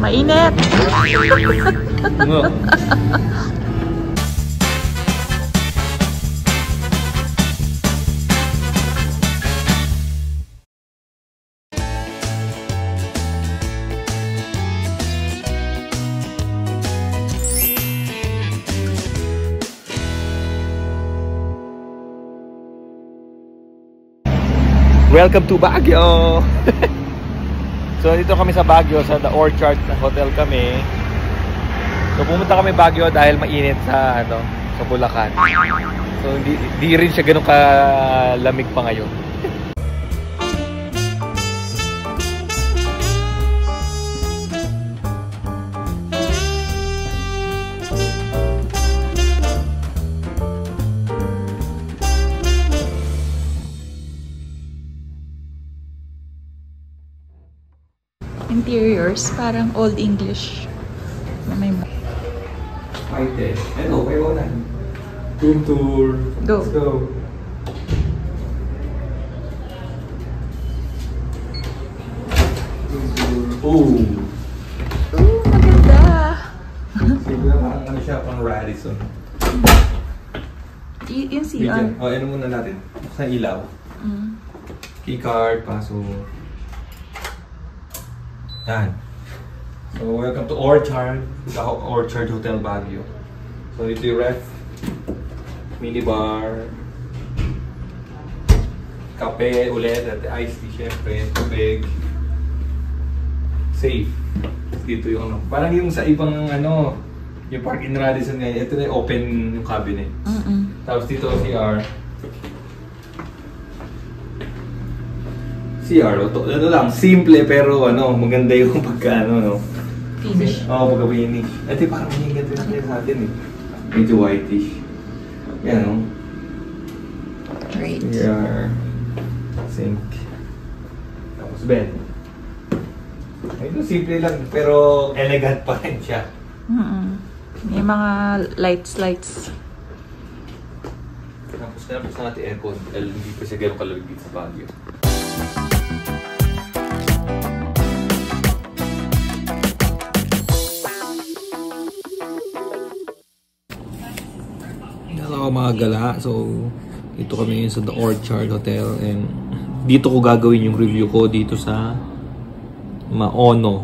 Mainit! No. Welcome to Baguio! So dito kami sa Baguio, sa The Orchard Hotel kami. So pumunta kami Baguio dahil mainit sa sa Bulacan. So hindi rin siya ganun kalamig pa ngayon. Interiors, parang Old English. May Maite. Hello, may una. Room tour. Go. Let's go. Room tour. Oh! Oh, maganda! Siguro parang siya, pang Radisson. Yung CR. Oh, ano muna natin? Sa ilaw. Keycard, paso. Yan. So, welcome to Orchard. The Orchard Hotel Baguio. So, dito yung ref. Minibar. Kape ulit. At iced tea, syempre. Tubig. Safe. Dito yung parang yung sa ibang yung Park in Radisson ngayon. Ito na yung open yung cabinet. Tapos dito CR. CR, ano lang, simple pero maganda yung pagka Finish. Oo, pagka-finish. Ito parang hindi ganito na sa atin eh. Medyo whitish. Yan Great. CR. Sink. Tapos bed. Ito simple lang pero elegant pa rin siya. May mga lights. Tapos natin aircon dahil hindi pa siya gano'ng kalamig dito sa Baguio. Hello mga gala. So, dito kami sa The Orchard Hotel and dito ko gagawin yung review ko dito sa Maono.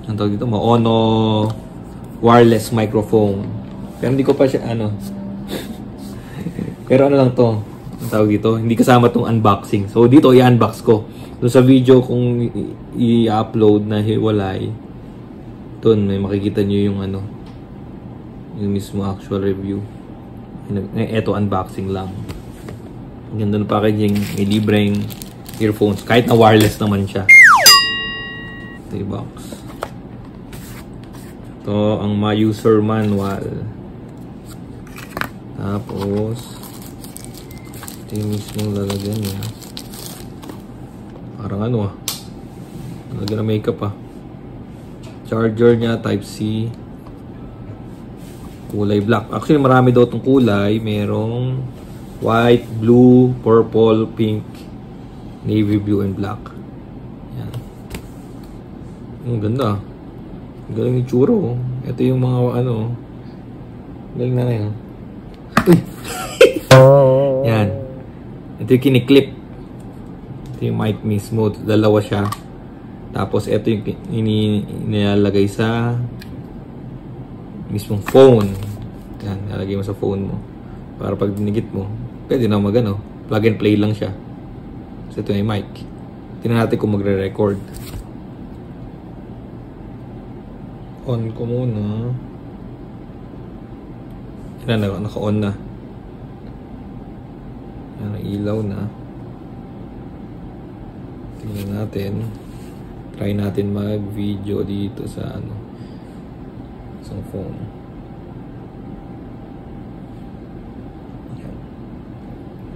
Ang tawag dito? Maono wireless microphone. Pero hindi ko pa siya pero lang to. Ang tawag dito? Hindi kasama tong unboxing. So, dito i-unbox ko. Doon sa video kung i-upload na hiwalay, doon may makikita nyo yung yung mismo actual review. Ito unboxing lang. Ang ganda ng packaging, may libreng earphones kahit na wireless naman siya. Ito yung box. Ito ang my user manual. Tapos ito yung mismo lalagyan niya. Parang lalagyan ng makeup charger niya type C. Kulay black. Actually, marami daw itong kulay. Merong white, blue, purple, pink, navy blue, and black. Yan. Ang ganda. Galing yung tsura. Ito yung mga galing na yun. Yan. Ito yung kiniklip. Ito yung mic mismo. Dalawa siya. Tapos ito yung nilalagay sa mismong phone. Yan, nalagay mo sa phone mo. Para pag dinigit mo, pwede na plug and play lang siya. So ito yung mic. Tingnan natin kung magre-record. On ko muna. Yan, naka-on na. Yan, ilaw na. Tingnan natin. Try natin mag-video dito sa isang phone.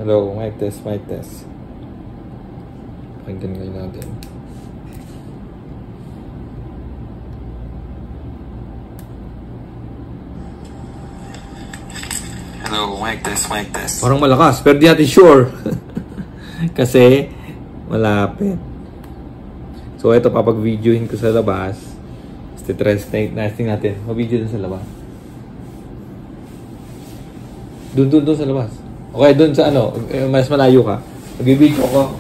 Hello, mic test. Pakinggan ngayon natin. Hello, mic test. Parang malakas, pero di natin sure. Kasi malapit. So, ito, papag-videoin ko sa labas. Testing natin. Ma-video dun sa labas. Doon sa labas. Okay, doon sa ano, mas malayo ka. Mag-video ko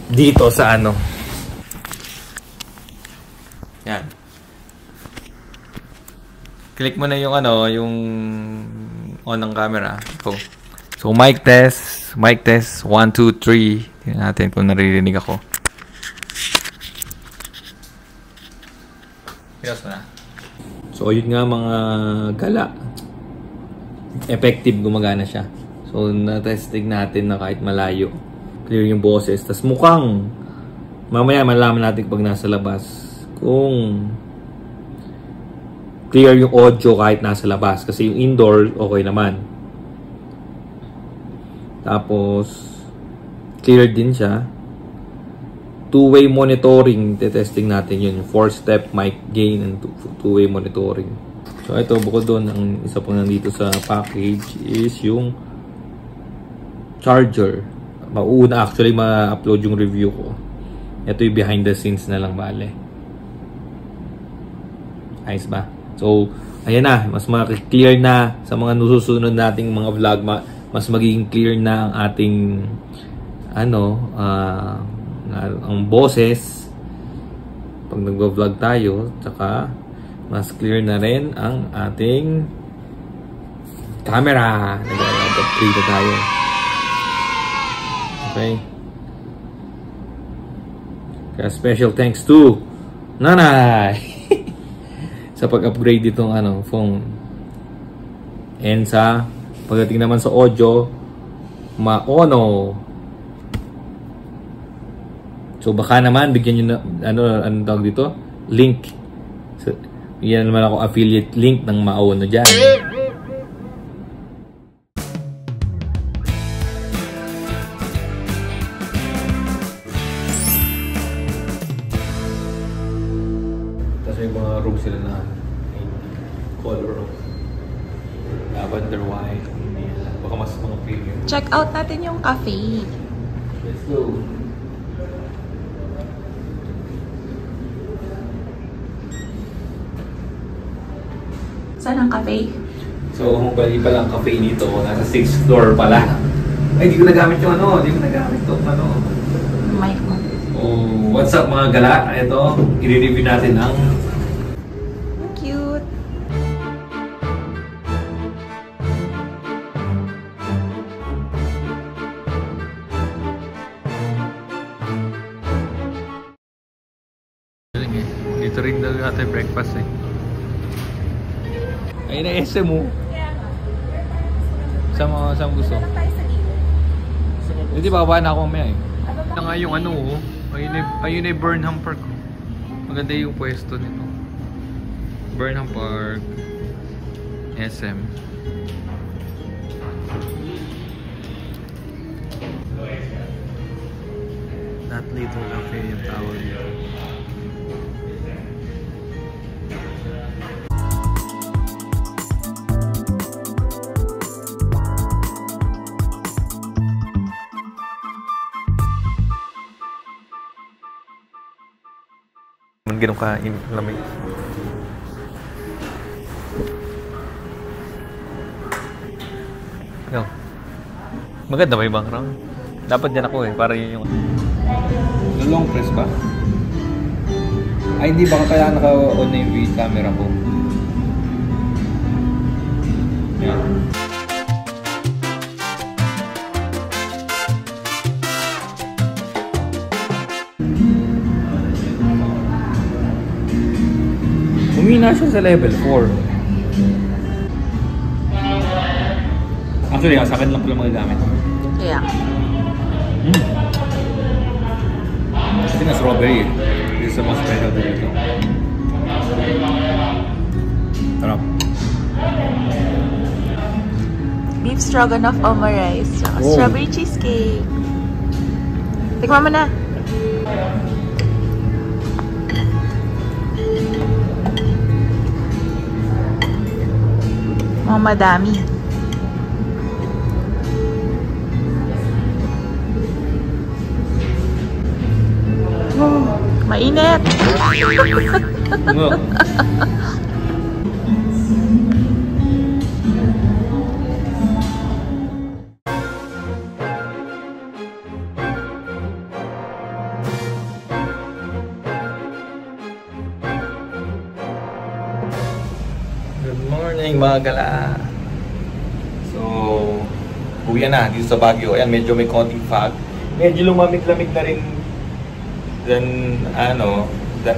dito sa ano. Yan. Click mo na yung ano, yung on ng camera. So mic test, 1, 2, 3. Tingnan natin kung naririnig ako. Pinos mo na. So yun nga mga gala. Effective, gumagana siya. So na-testing natin na kahit malayo. Clear yung boses. Tas mukhang mamaya malaman natin pag nasa labas kung clear yung audio kahit nasa labas. Kasi yung indoor, okay naman. Tapos clear din siya. Two-way monitoring. Testing natin yun. 4-step mic gain and two-way monitoring. So ito, bukod doon, ang isa pang nandito sa package is yung charger. Mauna actually ma-upload yung review ko. Ito yung behind the scenes na lang, bale. Ayos ba? So, ayan na. Mas makiklear na sa mga nususunod nating mga vlog. Mas magiging clear na ang ating ang boses pag nagvo-vlog tayo. Tsaka, mas clear na rin ang ating camera. Nag-upgrade na tayo. Okay. Kaya special thanks to Nanay sa pag-upgrade itong phone. And sa pagdating naman sa audio, maono. So baka naman bigyan niyo na ano tawag dito? Link. So, yan naman ako affiliate link ng maono diyan. May mga room sila na color of lavender white. Baka mas mga premium. Check out natin yung cafe. Let's go. Saan ang cafe? So, kung bali pala ang cafe nito, nasa 6th floor pala. Ay, di ko nagamit yung Di ko nagamit itong Mic mo. Oh, what's up mga gala? Ito, i-review natin ang Cute. dito rin daw natin breakfast eh. Ayun na SM mo. Saan gusto? Hindi ba na ako mamaya eh. Ito nga yung ayun ay Burnham Park. Maganda yung pwesto nito. Burnham Park, SM. That little cafe yung tawag nito. Ganun ka lamig. Yo. Maganda ba yung background? Dapat dyan ako eh, para yun yung long press ba? Ay, hindi ba kaya naka-on na yung camera ko? Yan. Humina siya sa level 4. Actually, sa akin lang pala magagamit. Yeah. Kasi na strawberry. This is the most special dito. Sarap. Beef stroganoff omerice. Strawberry cheesecake. Tikman mo na. Madami. Mainit! No. Good morning mga gala. So, uwi na dito sa Baguio. Ayan, medyo may konting fog. Medyo lumamig-lamig na rin than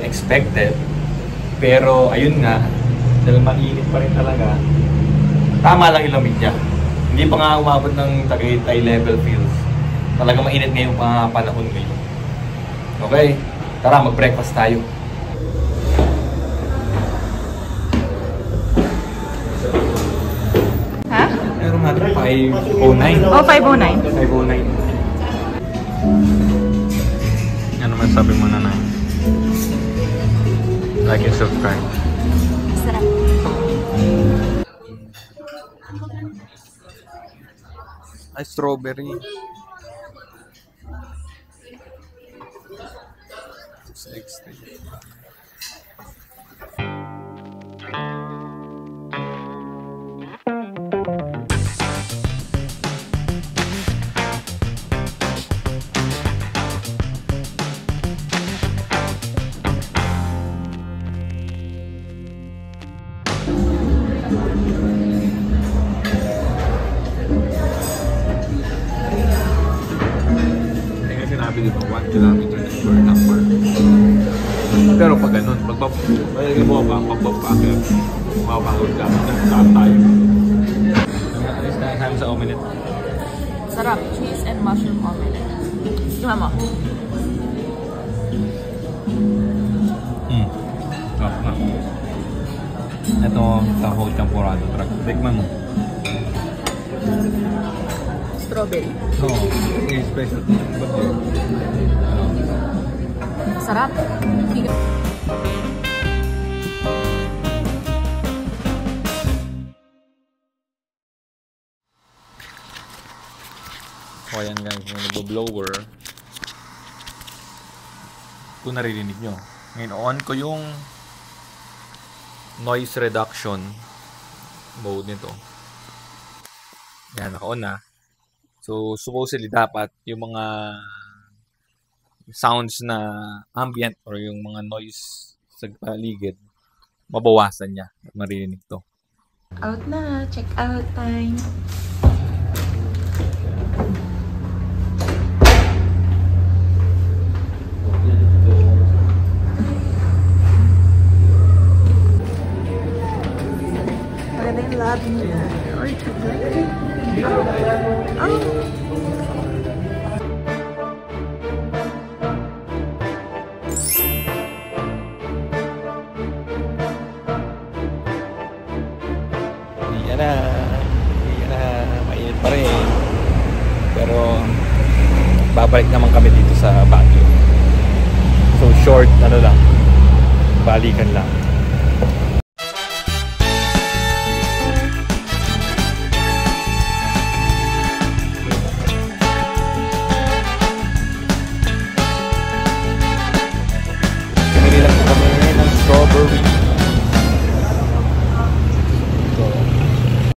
expected. Pero ayun nga, dahil mainit pa rin talaga, tama lang yung lamig niya. Hindi pa nga umabot ng Tagaytay level feels. Talaga mainit ngayong panahon ngayon. Okay, tara mag-breakfast tayo. Ha? Meron natin 509. Oh, 509. 509. Ano man sabi mo na? Like and subscribe. Sarap. Ay, strawberry. 660. Sinabi dito 1 kilometer na square number. Pero pag ganun, pagpapakit, mapapagod ka, saan tayo. Alis na tayo sa omelette. Sarap. Cheese and mushroom omelette. Tingnan mo. Sarap na. Ito, taho champurado. Tikman mo. Strawberry. Oo. Yung specialty. Sarap. O ayan guys, yung nagbo-blower. Kung naririnig nyo. Ngayon, on ko yung noise reduction mode nito. Yan, naka-on na. So, supposedly dapat yung mga sounds na ambient or yung mga noise sa paligid, mabawasan niya at maririnig to. Out na. Check out time. Maganda yung lobby niya. Or Yan na, mainit pa rin. Pero babalik naman kami dito sa Baguio. So short, balikan lang.